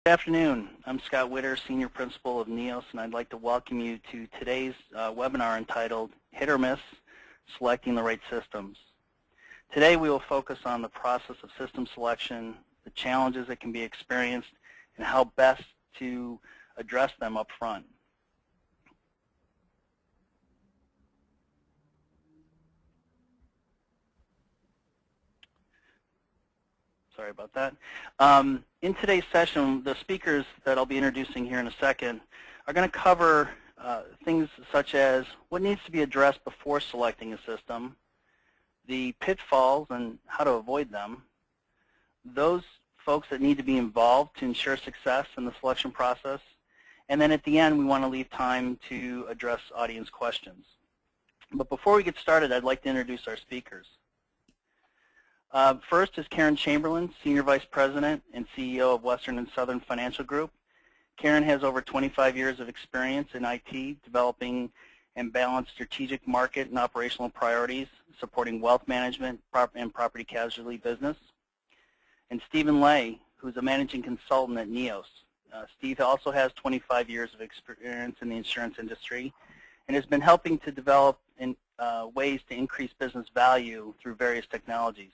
Good afternoon. I'm Scott Witter, Senior Principal of NEOS, and I'd like to welcome you to today's webinar entitled Hit or Miss, Selecting the Right Systems. Today we will focus on the process of system selection, the challenges that can be experienced, and how best to address them up front. Sorry about that. In today's session, the speakers that I'll be introducing here in a second are going to cover things such as what needs to be addressed before selecting a system, the pitfalls and how to avoid them, those folks that need to be involved to ensure success in the selection process, and then at the end we want to leave time to address audience questions. But before we get started, I'd like to introduce our speakers. First is Karen Chamberlain, Senior Vice President and CEO of Western and Southern Financial Group. Karen has over 25 years of experience in IT, developing and balanced strategic market and operational priorities, supporting wealth management and property casualty business. And Stephen Lay, who's a managing consultant at NEOS. Steve also has 25 years of experience in the insurance industry and has been helping to develop ways to increase business value through various technologies.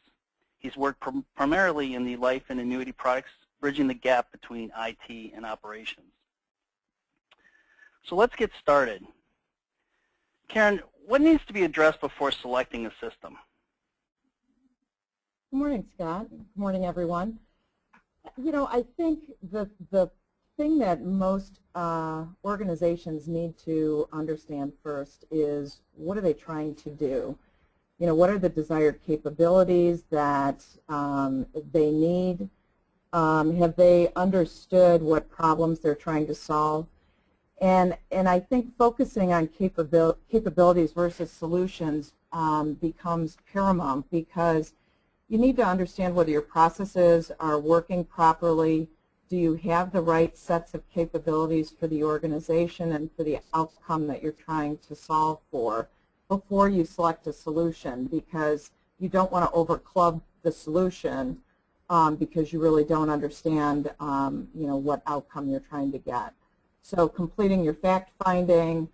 He's worked primarily in the life and annuity products, bridging the gap between IT and operations. So let's get started. Karen, what needs to be addressed before selecting a system? Good morning, Scott. Good morning, everyone. You know, I think the thing that most organizations need to understand first is what are they trying to do? You know, what are the desired capabilities that they need? Have they understood what problems they're trying to solve? And I think focusing on capabilities versus solutions becomes paramount, because you need to understand whether your processes are working properly. Do you have the right sets of capabilities for the organization and for the outcome that you're trying to solve for before you select a solution, because you don't want to overclub the solution because you really don't understand you know, what outcome you're trying to get. So completing your fact-finding,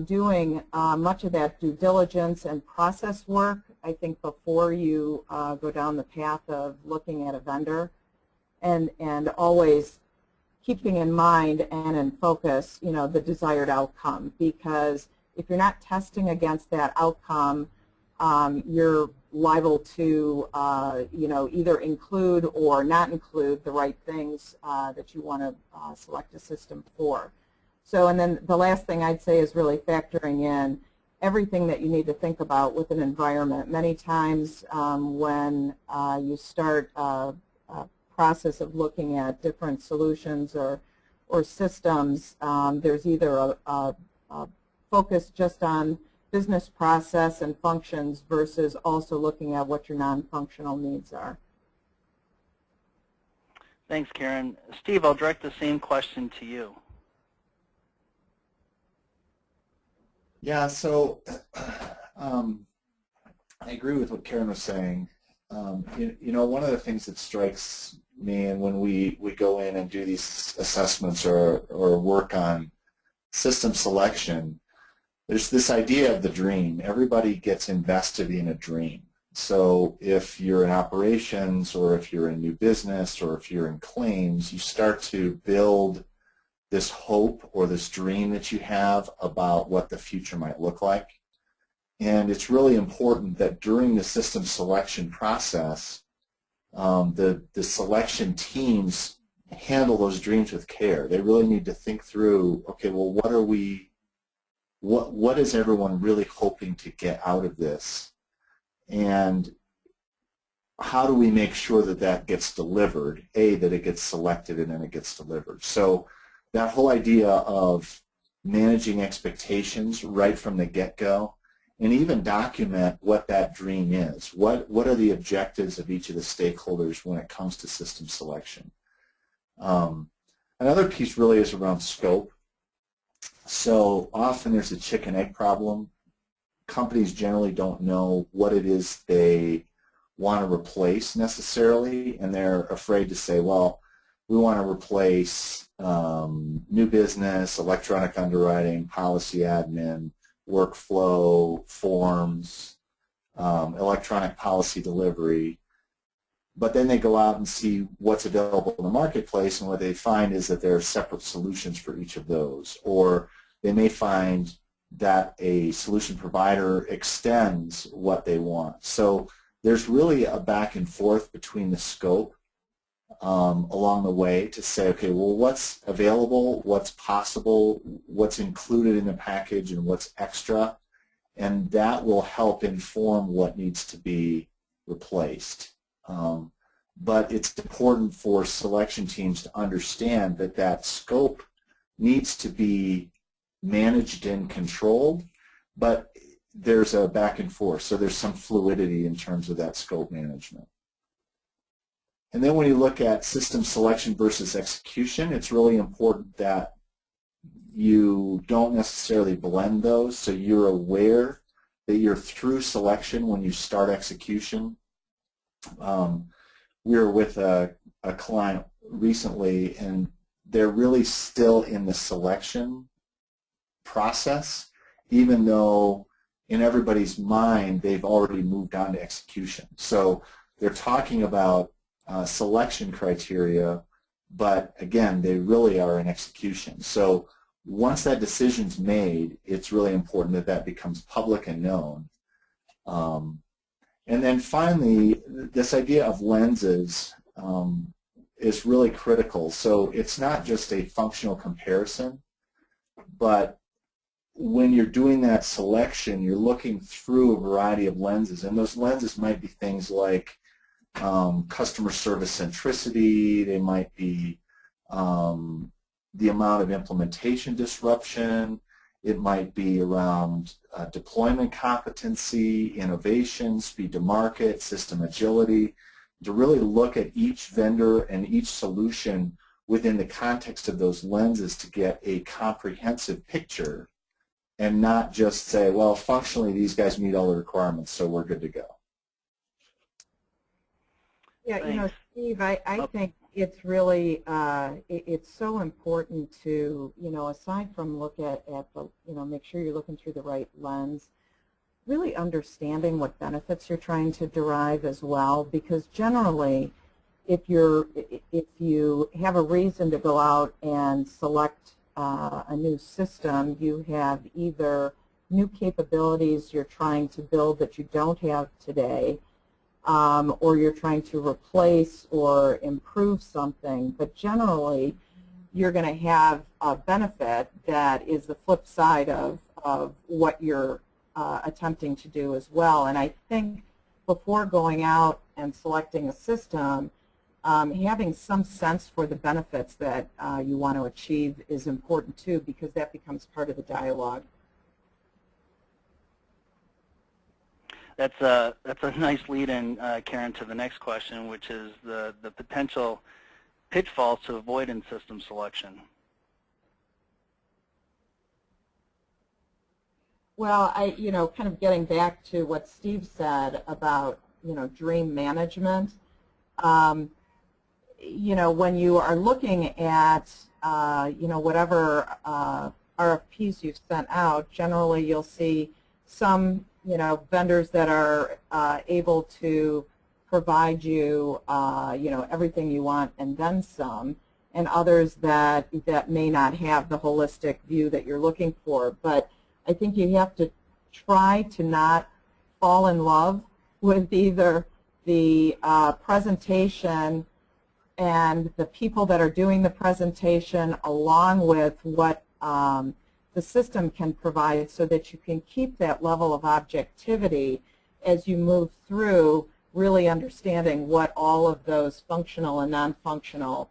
doing much of that due diligence and process work, I think, before you go down the path of looking at a vendor, and always keeping in mind and in focus, you know, the desired outcome, because if you're not testing against that outcome, you're liable to, you know, either include or not include the right things that you want to select a system for. So, and then the last thing I'd say is really factoring in everything that you need to think about with an environment. Many times when you start a process of looking at different solutions or systems, there's either a focus just on business process and functions versus also looking at what your non-functional needs are. Thanks, Karen. Steve, I'll direct the same question to you. Yeah, so I agree with what Karen was saying. You know, one of the things that strikes me, and when we go in and do these assessments or work on system selection, there's this idea of the dream. Everybody gets invested in a dream. So if you're in operations, or if you're in new business, or if you're in claims, you start to build this hope or this dream that you have about what the future might look like. And it's really important that during the system selection process, the selection teams handle those dreams with care. They really need to think through, okay, well, what is everyone really hoping to get out of this? And how do we make sure that that gets delivered? That it gets selected and then it gets delivered. So that whole idea of managing expectations right from the get-go, and even document what that dream is. What are the objectives of each of the stakeholders when it comes to system selection? Another piece really is around scope. So often there's a chicken-egg problem. Companies generally don't know what it is they want to replace necessarily, and they're afraid to say, well, we want to replace new business, electronic underwriting, policy admin, workflow, forms, electronic policy delivery. But then they go out and see what's available in the marketplace, and what they find is that there are separate solutions for each of those. Or they may find that a solution provider extends what they want. So there's really a back and forth between the scope along the way to say, okay, well, what's available, what's possible, what's included in the package, and what's extra, and that will help inform what needs to be replaced. But it's important for selection teams to understand that that scope needs to be managed and controlled, but there's a back and forth, so there's some fluidity in terms of that scope management. And then when you look at system selection versus execution, it's really important that you don't necessarily blend those, so you're aware that you're through selection when you start execution. We were with a client recently, and they're really still in the selection process, even though in everybody's mind they've already moved on to execution. So they're talking about selection criteria, but again, they really are in execution. So once that decision's made, it's really important that that becomes public and known. And then finally, this idea of lenses is really critical. So it's not just a functional comparison, but when you're doing that selection, you're looking through a variety of lenses, and those lenses might be things like customer service centricity, they might be the amount of implementation disruption, it might be around deployment competency, innovation, speed to market, system agility, to really look at each vendor and each solution within the context of those lenses to get a comprehensive picture and not just say, well, functionally these guys meet all the requirements, so we're good to go. Yeah, you know, Steve, I think it's really, it's so important to, you know, aside from look at the, you know, make sure you're looking through the right lens, really understanding what benefits you're trying to derive as well, because generally, if you have a reason to go out and select a new system, you have either new capabilities you're trying to build that you don't have today, or you're trying to replace or improve something, but generally you're going to have a benefit that is the flip side of what you're attempting to do as well. And I think before going out and selecting a system, having some sense for the benefits that you want to achieve is important too, because that becomes part of the dialogue. That's a nice lead-in, Karen, to the next question, which is the potential pitfalls to avoid in system selection. Well, you know, kind of getting back to what Steve said about, you know, dream management. You know, when you are looking at, you know, whatever RFPs you've sent out, generally you'll see some, you know, vendors that are able to provide you, you know, everything you want and then some, and others that may not have the holistic view that you're looking for. But I think you have to try to not fall in love with either the presentation and the people that are doing the presentation along with what the system can provide, so that you can keep that level of objectivity as you move through, really understanding what all of those functional and non-functional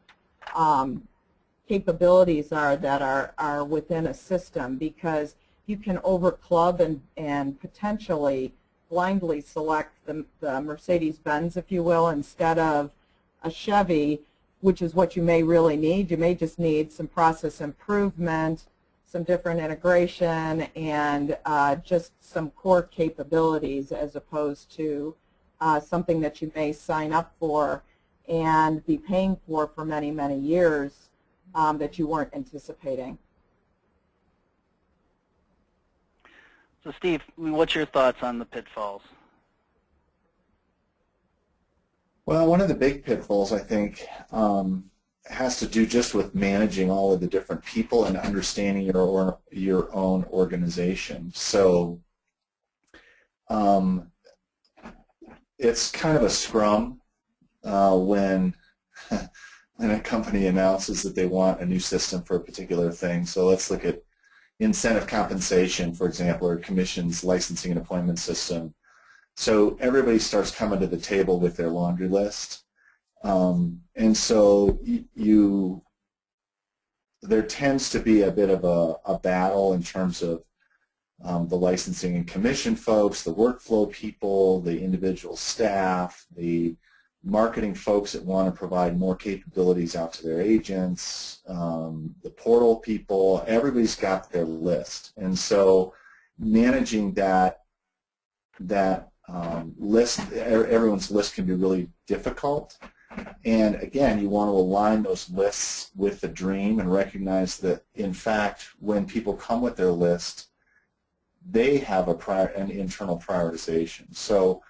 capabilities are that are within a system, because you can overclub and potentially blindly select the Mercedes-Benz, if you will, instead of a Chevy, which is what you may really need. You may just need some process improvement, some different integration, and just some core capabilities, as opposed to something that you may sign up for and be paying for many, many years that you weren't anticipating. So Steve, what's your thoughts on the pitfalls? Well, one of the big pitfalls, I think, has to do just with managing all of the different people and understanding your own organization. So it's kind of a scrum when a company announces that they want a new system for a particular thing. So let's look at incentive compensation, for example, or commissions, licensing and appointment system. So everybody starts coming to the table with their laundry list. And so there tends to be a bit of a battle in terms of the licensing and commission folks, the workflow people, the individual staff, the marketing folks that want to provide more capabilities out to their agents, the portal people. Everybody's got their list. And so managing that list, everyone's list can be really difficult. And again, you want to align those lists with the dream and recognize that, in fact, when people come with their list, they have an internal prioritization. So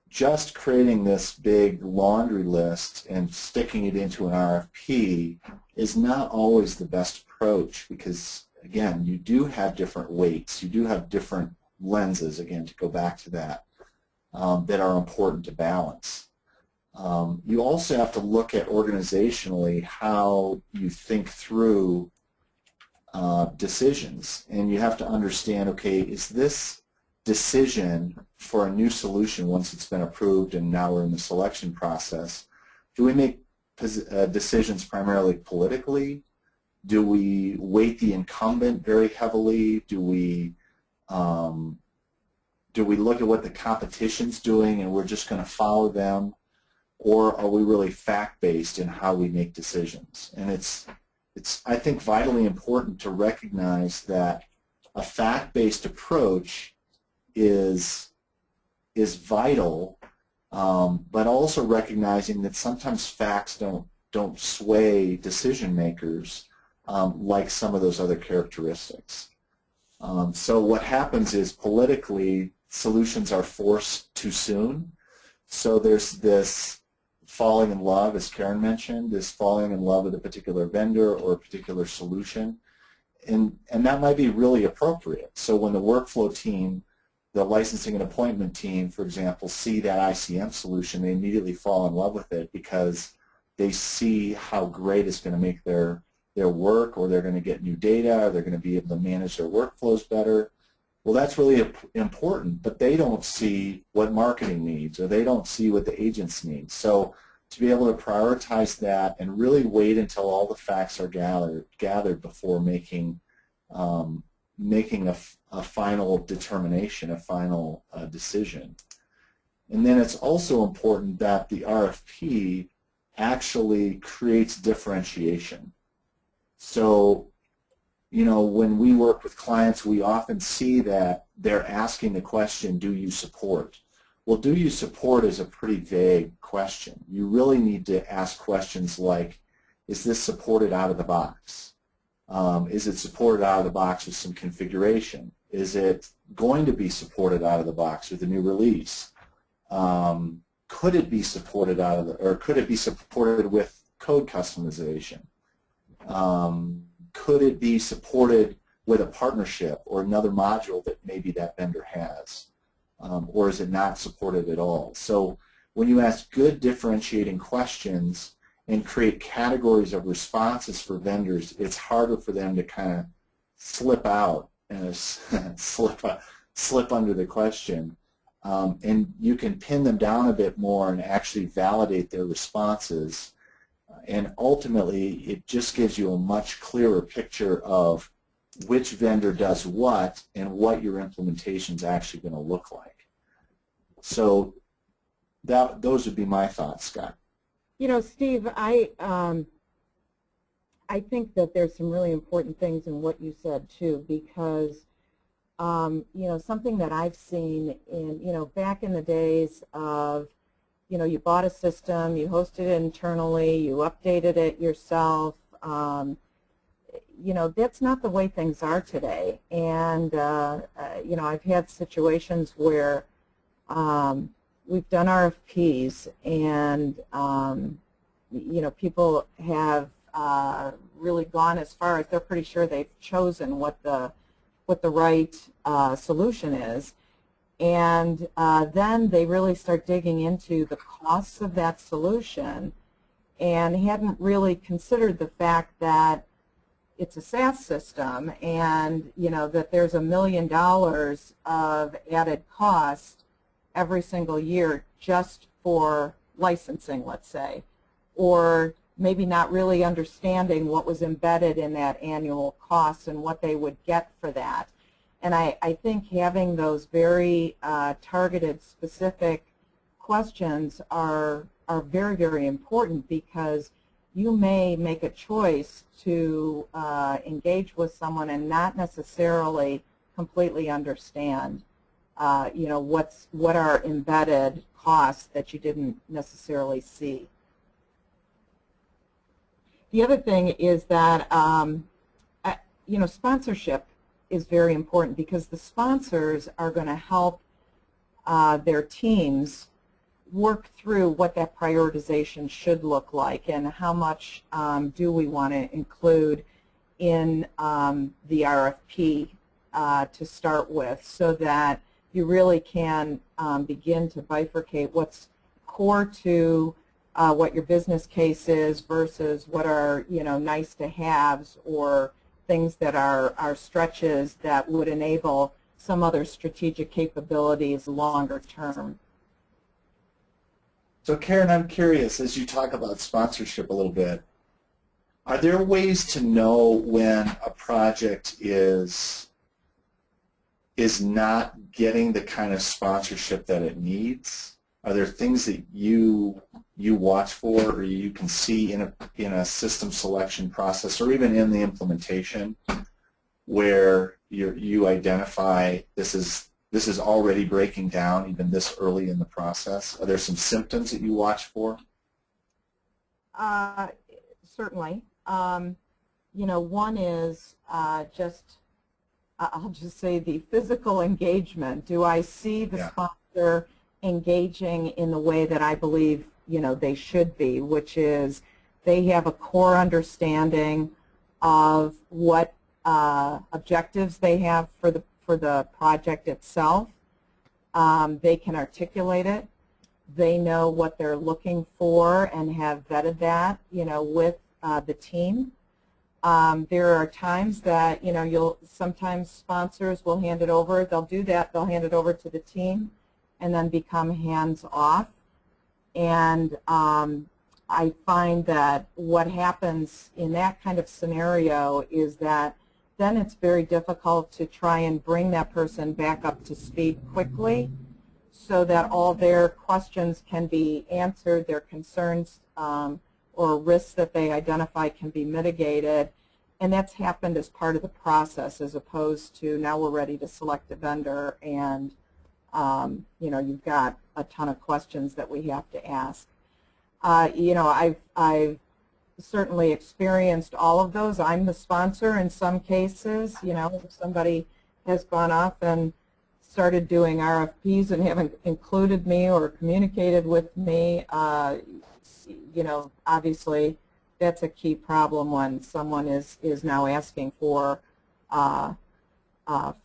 just creating this big laundry list and sticking it into an RFP is not always the best approach because, again, you do have different weights. You do have different lenses, again, to go back to that, that are important to balance. You also have to look at organizationally how you think through decisions, and you have to understand, okay, is this decision for a new solution once it's been approved and now we're in the selection process, do we make decisions primarily politically? Do we weight the incumbent very heavily? Do we look at what the competition's doing and we're just going to follow them? Or are we really fact-based in how we make decisions? And it's I think, vitally important to recognize that a fact-based approach is vital, but also recognizing that sometimes facts don't sway decision makers like some of those other characteristics. So what happens is politically solutions are forced too soon. So there's this falling in love, as Karen mentioned, this falling in love with a particular vendor or a particular solution. And that might be really appropriate. So when the workflow team, the licensing and appointment team, for example, see that ICM solution, they immediately fall in love with it because they see how great it's going to make their work, or they're going to get new data, or they're going to be able to manage their workflows better. Well, that's really important, but they don't see what marketing needs, or they don't see what the agents need. So to be able to prioritize that and really wait until all the facts are gathered before making a final determination, a final decision. And then it's also important that the RFP actually creates differentiation. So, you know, when we work with clients, we often see that they're asking the question, do you support? Well, do you support is a pretty vague question. You really need to ask questions like, is this supported out of the box? Is it supported out of the box with some configuration? Is it going to be supported out of the box with a new release? Could it be supported or could it be supported with code customization? Could it be supported with a partnership or another module that maybe that vendor has? Or is it not supported at all? So when you ask good differentiating questions and create categories of responses for vendors, it's harder for them to kind of slip out and slip under the question. And you can pin them down a bit more and actually validate their responses. And ultimately, it just gives you a much clearer picture of which vendor does what and what your implementation is actually going to look like. So those would be my thoughts, Scott. You know, Steve, I think that there's some really important things in what you said too, because you know, something that I've seen in, you know, back in the days of, you know, you bought a system, you hosted it internally, you updated it yourself. You know, that's not the way things are today. And, you know, I've had situations where we've done RFPs and, you know, people have really gone as far as they're pretty sure they've chosen what the right solution is. And then they really start digging into the costs of that solution and hadn't really considered the fact that it's a SaaS system and, you know, that there's $1 million of added cost every single year just for licensing, let's say, or maybe not really understanding what was embedded in that annual cost and what they would get for that. And I think having those very targeted, specific questions are very, very important, because you may make a choice to engage with someone and not necessarily completely understand, you know, what are embedded costs that you didn't necessarily see. The other thing is that, you know, sponsorship is very important, because the sponsors are going to help their teams work through what that prioritization should look like and how much do we want to include in the RFP to start with, so that you really can begin to bifurcate what's core to what your business case is versus what are, you know, nice to haves or things that are stretches that would enable some other strategic capabilities longer term. So Karen, I'm curious, as you talk about sponsorship a little bit, are there ways to know when a project is not getting the kind of sponsorship that it needs? Are there things that you watch for, or you can see in a system selection process, or even in the implementation, where you identify this is already breaking down even this early in the process? Are there some symptoms that you watch for? Certainly. You know, one is I'll just say the physical engagement. Do I see the sponsor engaging in the way that I believe, you know, they should be, which is they have a core understanding of what objectives they have for the project itself. They can articulate it. They know what they're looking for and have vetted that, you know, with the team. There are times that, you know, sometimes sponsors will hand it over. They'll do that. They'll hand it over to the team and then become hands-off. And I find that what happens in that kind of scenario is that then it's very difficult to try and bring that person back up to speed quickly so that all their questions can be answered, their concerns or risks that they identify can be mitigated. And that's happened as part of the process, as opposed to now we're ready to select a vendor and you know, you've got a ton of questions that we have to ask. You know, I've certainly experienced all of those. I'm the sponsor in some cases. You know, if somebody has gone off and started doing RFPs and haven't included me or communicated with me, you know, obviously that's a key problem when someone is now asking for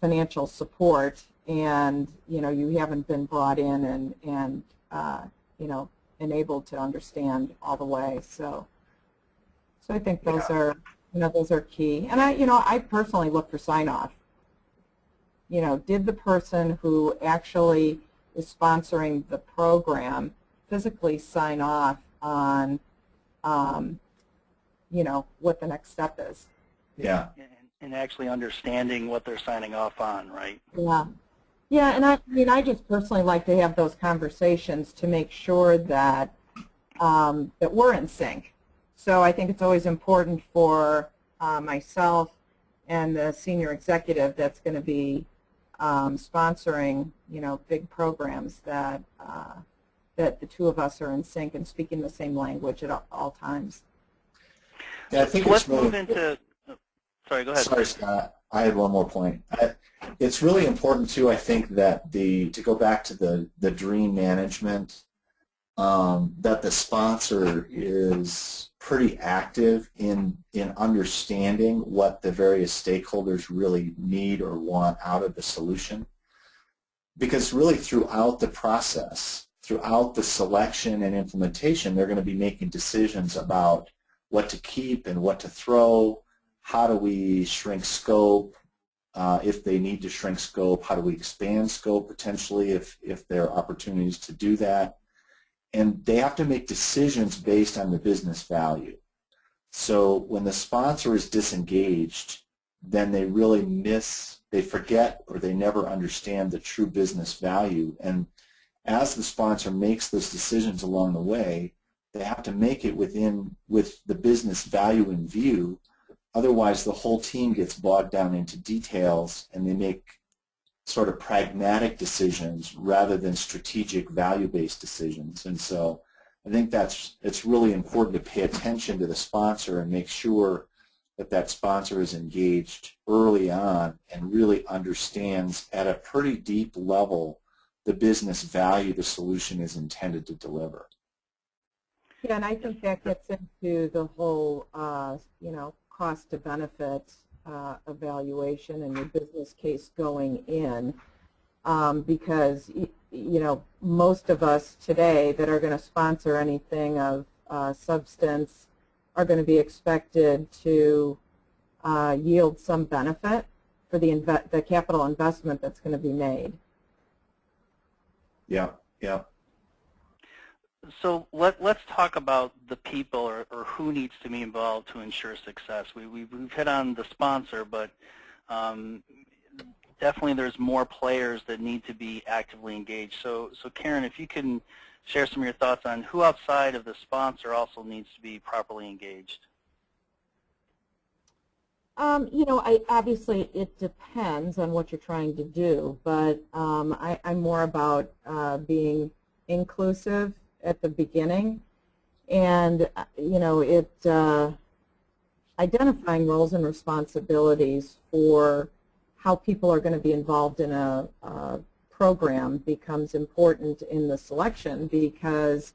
financial support, and, you know, you haven't been brought in and you know, enabled to understand all the way. So I think those are, you know, those are key. And I personally look for sign-off. You know, did the person who actually is sponsoring the program physically sign off on, you know, what the next step is? Yeah. And actually understanding what they're signing off on, right? Yeah. Yeah, and I just personally like to have those conversations to make sure that that we're in sync. So I think it's always important for myself and the senior executive that's going to be sponsoring, you know, big programs that that the two of us are in sync and speaking the same language at all times. Yeah, I think so let's it's really, move into. Sorry, go ahead. Sorry, Scott. I had one more point. It's really important too, I think, that to go back to the dream management, that the sponsor is pretty active in understanding what the various stakeholders really need or want out of the solution. Because really throughout the process, throughout the selection and implementation, they're going to be making decisions about what to keep and what to throw, how do we shrink scope, if they need to shrink scope, how do we expand scope potentially if there are opportunities to do that. And they have to make decisions based on the business value. So when the sponsor is disengaged, then they really they forget or they never understand the true business value. And as the sponsor makes those decisions along the way, they have to make it with the business value in view. Otherwise, the whole team gets bogged down into details and they make sort of pragmatic decisions rather than strategic value-based decisions. And so I think it's really important to pay attention to the sponsor and make sure that sponsor is engaged early on and really understands at a pretty deep level the business value the solution is intended to deliver. Yeah, and I think that gets into the whole, cost to benefit evaluation and your business case going in, because most of us today that are going to sponsor anything of substance are going to be expected to yield some benefit for the capital investment that's going to be made. Yeah, yeah. So let's talk about the people or who needs to be involved to ensure success. We've hit on the sponsor, but definitely there's more players that need to be actively engaged. So Karen, if you can share some of your thoughts on who outside of the sponsor also needs to be properly engaged. Obviously it depends on what you're trying to do, but I'm more about being inclusive at the beginning, and identifying roles and responsibilities for how people are going to be involved in a program becomes important in the selection, because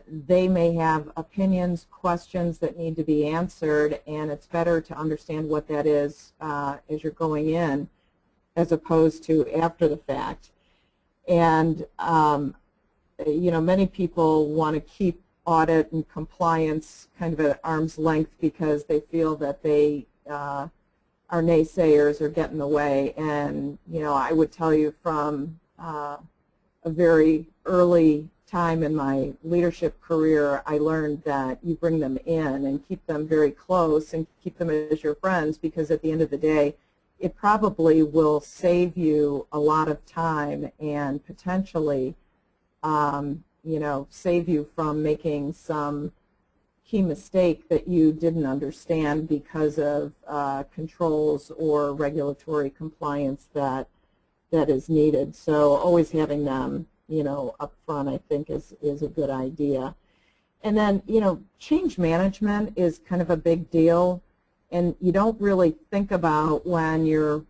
they may have opinions, questions that need to be answered, and it's better to understand what that is as you're going in as opposed to after the fact. And many people want to keep audit and compliance kind of at arm's length because they feel that they are naysayers or get in the way. And I would tell you from a very early time in my leadership career, I learned that you bring them in and keep them very close and keep them as your friends, because at the end of the day, it probably will save you a lot of time and potentially save you from making some key mistake that you didn't understand because of controls or regulatory compliance that is needed. So always having them, up front, I think is a good idea. And then, change management is kind of a big deal, and you don't really think about when you're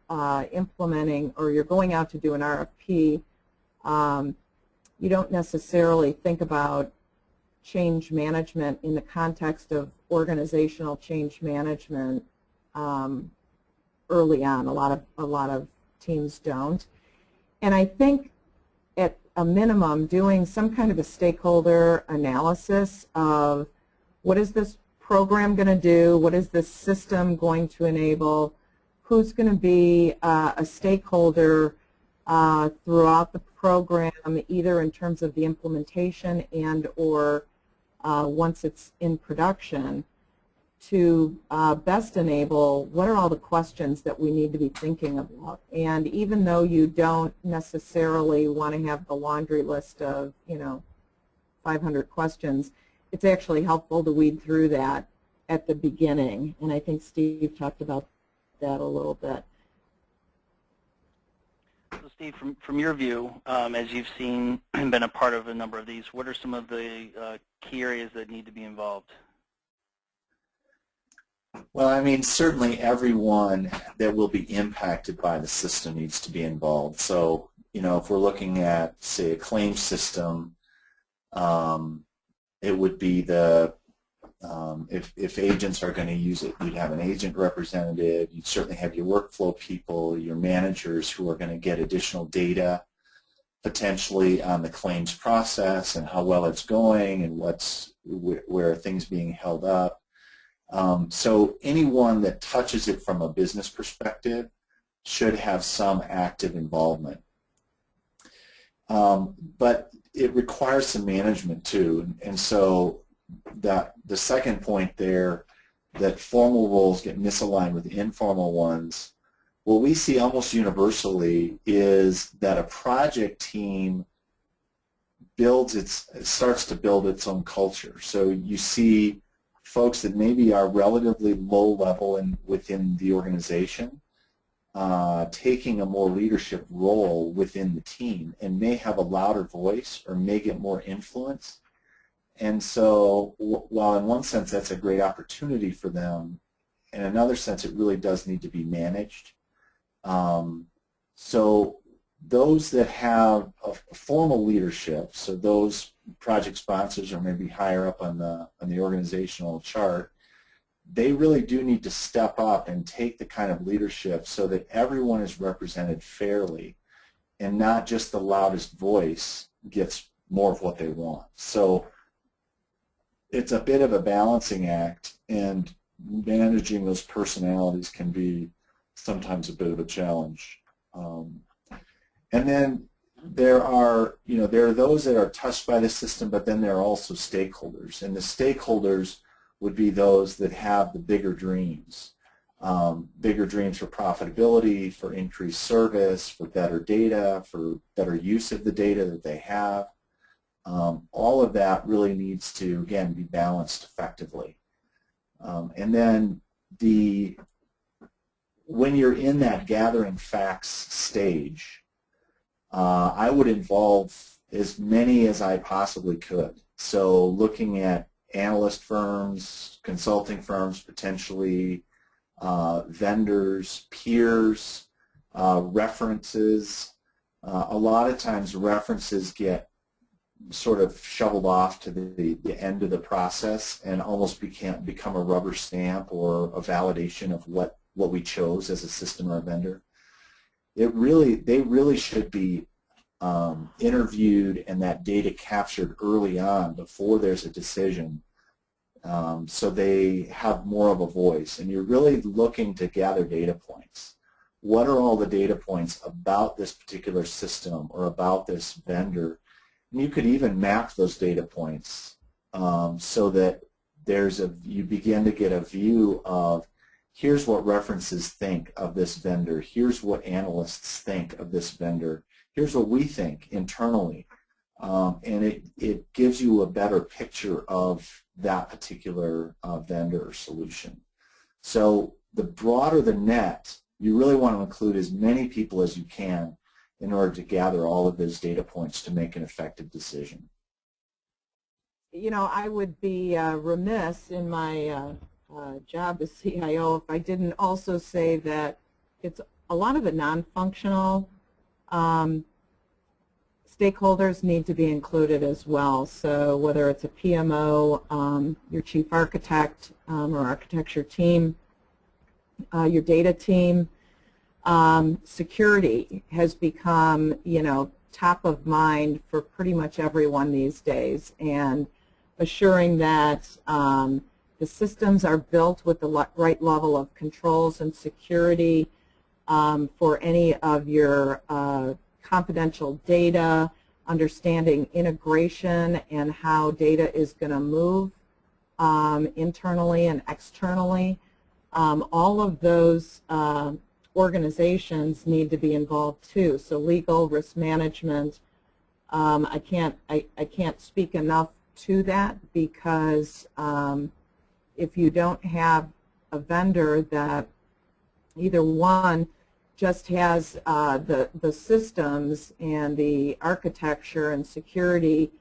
implementing or you're going out to do an RFP. You don't necessarily think about change management in the context of organizational change management early on. A lot of teams don't. And I think at a minimum, doing some kind of a stakeholder analysis of what is this program going to do, what is this system going to enable, who's going to be a stakeholder throughout the program, either in terms of the implementation and or once it's in production, to best enable what are all the questions that we need to be thinking about. And even though you don't necessarily want to have the laundry list of 500 questions, it's actually helpful to weed through that at the beginning. And I think Steve talked about that a little bit. So Steve, from your view, as you've seen and been a part of a number of these, what are some of the key areas that need to be involved? Well, I mean, certainly everyone that will be impacted by the system needs to be involved. So, you know, if we're looking at, say, a claim system, it would be the, if agents are going to use it, you'd have an agent representative, you'd certainly have your workflow people, your managers who are going to get additional data potentially on the claims process and how well it's going and where are things being held up. So anyone that touches it from a business perspective should have some active involvement. But it requires some management too, and so that the second point there, that formal roles get misaligned with informal ones, what we see almost universally is that a project team starts to build its own culture. So you see folks that maybe are relatively low level within the organization taking a more leadership role within the team and may have a louder voice or may get more influence. And so while in one sense that's a great opportunity for them, in another sense it really does need to be managed. So those that have a formal leadership, so those project sponsors are maybe higher up on the organizational chart, they really do need to step up and take the kind of leadership so that everyone is represented fairly and not just the loudest voice gets more of what they want. So it's a bit of a balancing act, and managing those personalities can be sometimes a bit of a challenge. And then there are those that are touched by the system, but then there are also stakeholders, and the stakeholders would be those that have the bigger dreams for profitability, for increased service, for better data, for better use of the data that they have. All of that really needs to, again, be balanced effectively. And then when you're in that gathering facts stage, I would involve as many as I possibly could. So looking at analyst firms, consulting firms, potentially vendors, peers, references. A lot of times references get sort of shoveled off to the end of the process and almost become a rubber stamp or a validation of what we chose as a system or a vendor. They really should be interviewed and that data captured early on before there's a decision, so they have more of a voice. And you're really looking to gather data points. What are all the data points about this particular system or about this vendor? And you could even map those data points so that you begin to get a view of, here's what references think of this vendor, here's what analysts think of this vendor, here's what we think internally, and it gives you a better picture of that particular vendor or solution. So the broader the net, you really want to include as many people as you can in order to gather all of those data points to make an effective decision. You know, I would be remiss in my job as CIO if I didn't also say that it's a lot of the non-functional stakeholders need to be included as well. So whether it's a PMO, your chief architect or architecture team, your data team, security has become, top of mind for pretty much everyone these days, and assuring that the systems are built with the right level of controls and security for any of your confidential data, understanding integration and how data is going to move internally and externally. All of those organizations need to be involved too. So legal, risk management. I can't speak enough to that, because if you don't have a vendor that either one just has the systems and the architecture and security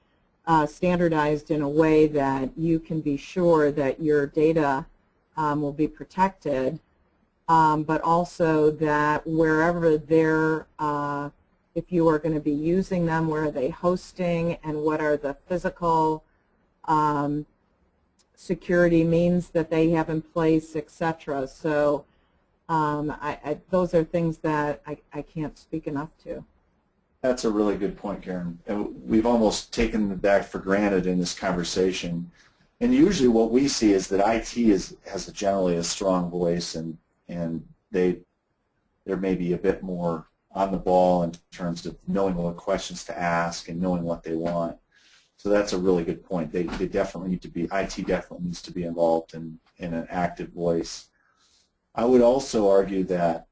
standardized in a way that you can be sure that your data will be protected, but also that wherever they're, if you are going to be using them, where are they hosting, and what are the physical security means that they have in place, etc. So those are things that I can't speak enough to. That's a really good point, Karen. And we've almost taken that for granted in this conversation. And usually what we see is that IT has generally a strong voice, and they're maybe a bit more on the ball in terms of knowing what questions to ask and knowing what they want. So that's a really good point. They definitely need to be, IT definitely needs to be involved in an active voice. I would also argue that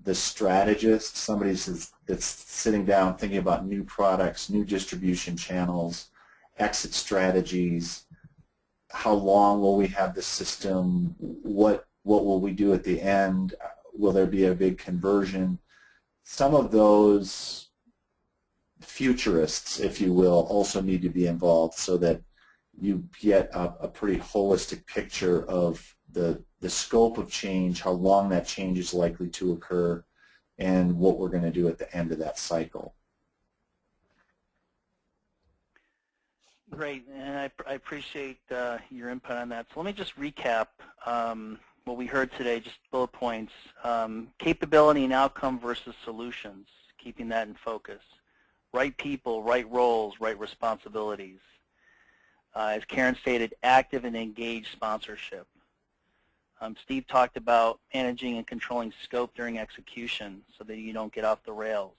the strategist, somebody that's sitting down thinking about new products, new distribution channels, exit strategies, how long will we have the system, what will we do at the end, will there be a big conversion? Some of those futurists, if you will, also need to be involved so that you get a pretty holistic picture of the scope of change, how long that change is likely to occur, and what we're going to do at the end of that cycle. Great, and I appreciate your input on that. So let me just recap what we heard today, just bullet points. Capability and outcome versus solutions, keeping that in focus. Right people, right roles, right responsibilities. As Karen stated, active and engaged sponsorship. Steve talked about managing and controlling scope during execution so that you don't get off the rails.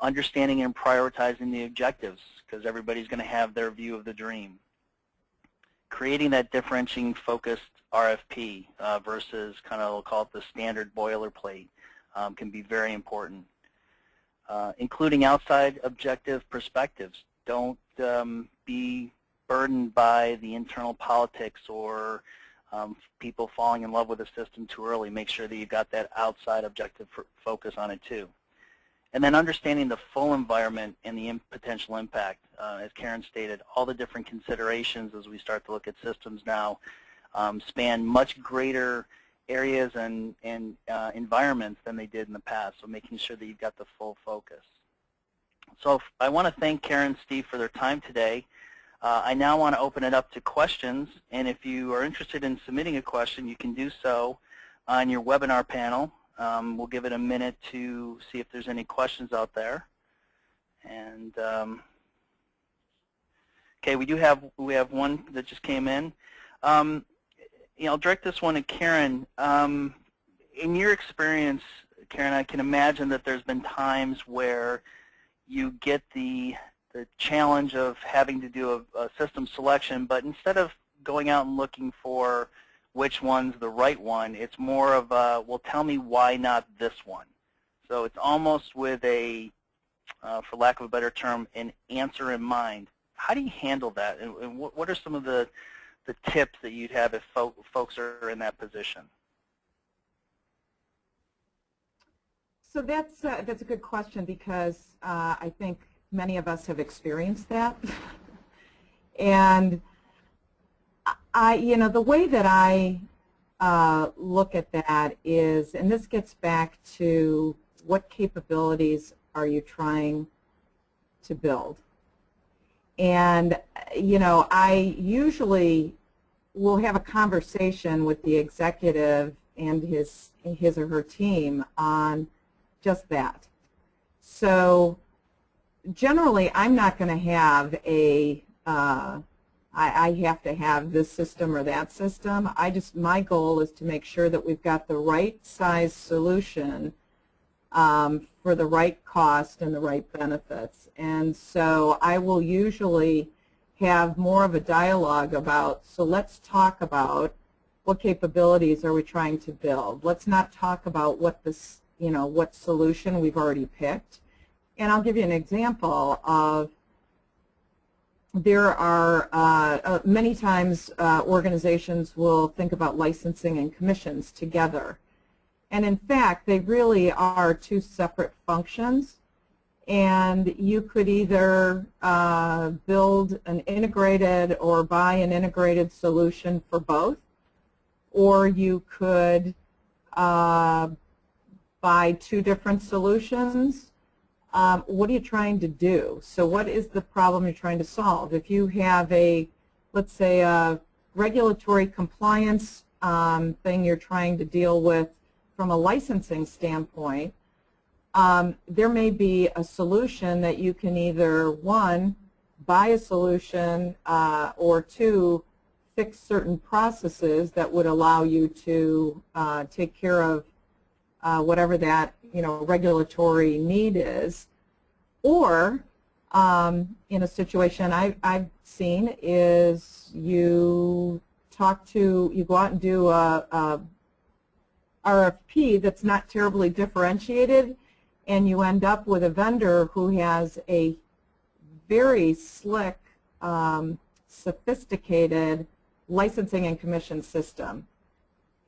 Understanding and prioritizing the objectives, because everybody's going to have their view of the dream. Creating that differentiating focused RFP versus kind of, we'll call it the standard boilerplate, can be very important. Including outside objective perspectives. Don't be burdened by the internal politics or people falling in love with the system too early. Make sure that you've got that outside objective focus on it too. And then understanding the full environment and the potential impact. As Karen stated, all the different considerations as we start to look at systems now span much greater areas and environments than they did in the past, so making sure that you've got the full focus. So I want to thank Karen and Steve for their time today. I now want to open it up to questions, and if you are interested in submitting a question, you can do so on your webinar panel. We'll give it a minute to see if there's any questions out there. And okay, we have one that just came in. I'll direct this one to Karen. In your experience, Karen, I can imagine that there's been times where you get the challenge of having to do a system selection, but instead of going out and looking for which one's the right one, it's more of a, well, tell me why not this one. So it's almost with a, for lack of a better term, an answer in mind. How do you handle that, and what are some of the tips that you'd have if folks are in that position? So that's a good question, because I think many of us have experienced that. And the way that I look at that is, and this gets back to what capabilities are you trying to build? And, I usually will have a conversation with the executive and his or her team on just that. So generally, I'm not going to have I have to have this system or that system. My goal is to make sure that we've got the right size solution for the right cost and the right benefits. And so I will usually have more of a dialogue about, so let's talk about what capabilities are we trying to build. Let's not talk about what this, what solution we've already picked. And I'll give you an example of, there are many times organizations will think about licensing and commissions together. And in fact, they really are two separate functions. And you could either build an integrated or buy an integrated solution for both, or you could buy two different solutions. What are you trying to do? So what is the problem you're trying to solve? If you have a, let's say, a regulatory compliance thing you're trying to deal with from a licensing standpoint, there may be a solution that you can either, one, buy a solution, or two, fix certain processes that would allow you to take care of whatever that regulatory need is. Or in a situation I've seen is you go out and do a RFP that's not terribly differentiated, and you end up with a vendor who has a very slick, sophisticated licensing and commission system.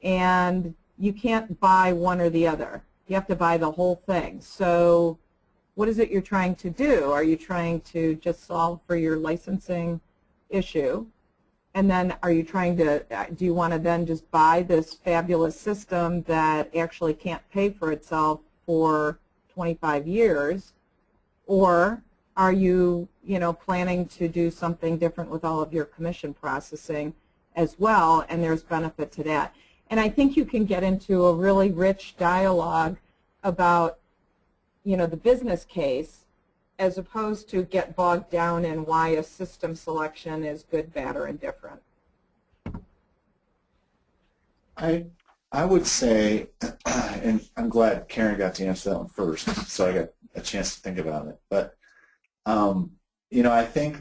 And you can't buy one or the other. You have to buy the whole thing. So what is it you're trying to do? Are you trying to just solve for your licensing issue? And then are you trying to, do you want to then just buy this fabulous system that actually can't pay for itself for 25 years? Or are you, planning to do something different with all of your commission processing as well, and there's benefit to that? And I think you can get into a really rich dialogue about, the business case, as opposed to get bogged down in why a system selection is good, bad, or indifferent. I would say, and I'm glad Karen got to answer that one first, so I got a chance to think about it. But I think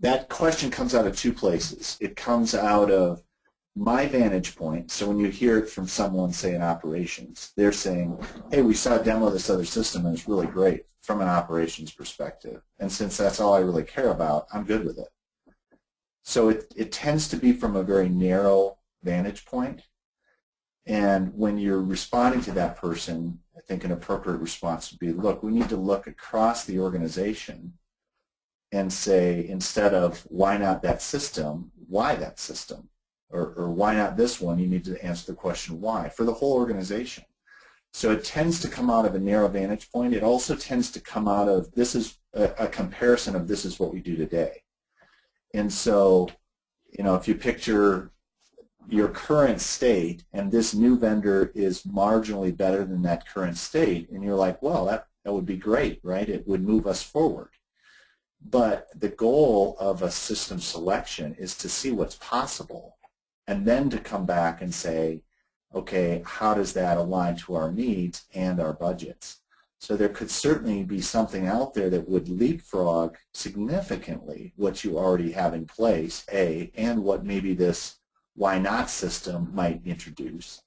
that question comes out of two places. It comes out of my vantage point. So when you hear it from someone, say in operations, they're saying, hey, we saw a demo of this other system and it's really great from an operations perspective. And since that's all I really care about, I'm good with it. So it tends to be from a very narrow vantage point. And when you're responding to that person, I think an appropriate response would be, look, we need to look across the organization and say, instead of why not that system, why that system? Or why not this one? You need to answer the question why for the whole organization. So it tends to come out of a narrow vantage point. It also tends to come out of, this is a comparison of this is what we do today. And so, if you picture your current state and this new vendor is marginally better than that current state, and you're like, well, that would be great, right? It would move us forward. But the goal of a system selection is to see what's possible and then to come back and say, okay, how does that align to our needs and our budgets? So there could certainly be something out there that would leapfrog significantly what you already have in place, and what maybe this why not system might introduce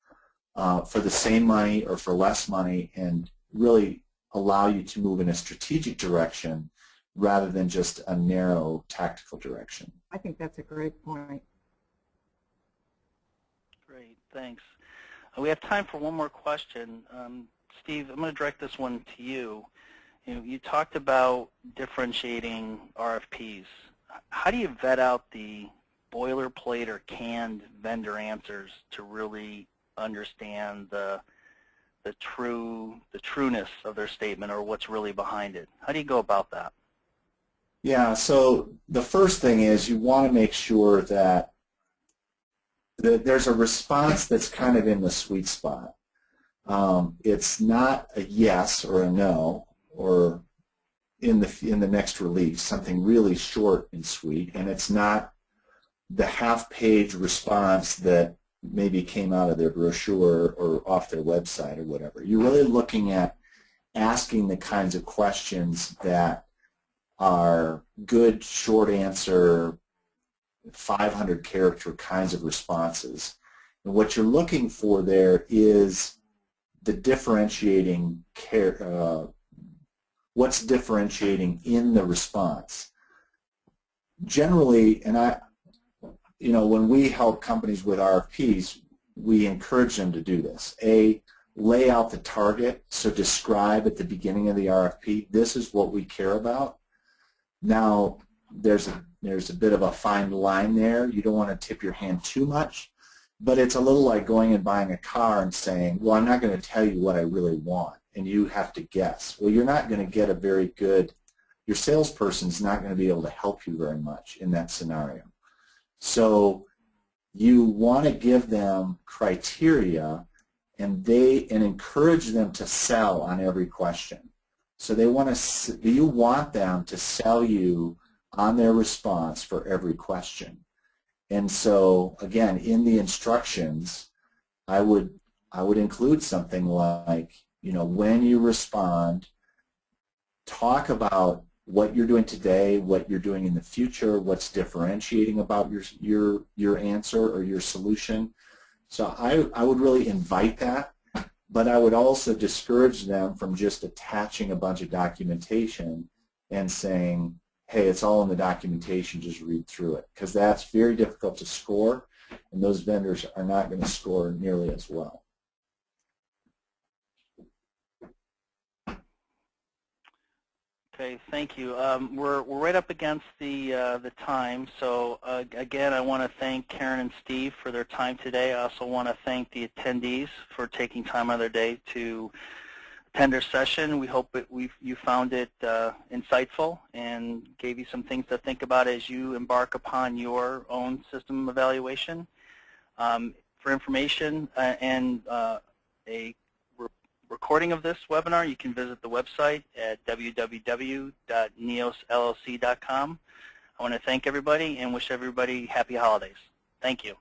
for the same money or for less money, and really allow you to move in a strategic direction rather than just a narrow tactical direction. I think that's a great point. Great, thanks. We have time for one more question. Steve, I'm going to direct this one to you. You talked about differentiating RFPs. How do you vet out the boilerplate or canned vendor answers to really understand the trueness of their statement or what's really behind it? How do you go about that? Yeah, so the first thing is you want to make sure that there's a response that's kind of in the sweet spot. It's not a yes or a no, or in the next release, something really short and sweet, and it's not the half-page response that maybe came out of their brochure or off their website or whatever. You're really looking at asking the kinds of questions that are good, short answer, 500-character kinds of responses. And what you're looking for there is the differentiating what's differentiating in the response. Generally, and when we help companies with RFPs, we encourage them to do this. Lay out the target, so describe at the beginning of the RFP, this is what we care about. Now, there's a bit of a fine line there. You don't want to tip your hand too much, but it's a little like going and buying a car and saying, well, I'm not going to tell you what I really want, and you have to guess. Well, you're not going to get a very good, your salesperson's not going to be able to help you very much in that scenario. So you want to give them criteria and encourage them to sell on every question. So you want them to sell you on their response for every question. And so again, in the instructions, I would include something like, when you respond, talk about what you're doing today, what you're doing in the future, what's differentiating about your answer or your solution. So I would really invite that, but I would also discourage them from just attaching a bunch of documentation and saying, hey, it's all in the documentation, just read through it, because that's very difficult to score, and those vendors are not going to score nearly as well. Okay, thank you. We're right up against the time, so again, I want to thank Karen and Steve for their time today. I also want to thank the attendees for taking time out of their day to attend our session. We hope that you found it insightful and gave you some things to think about as you embark upon your own system evaluation. For information and a recording of this webinar, you can visit the website at www.neosllc.com. I want to thank everybody and wish everybody happy holidays. Thank you.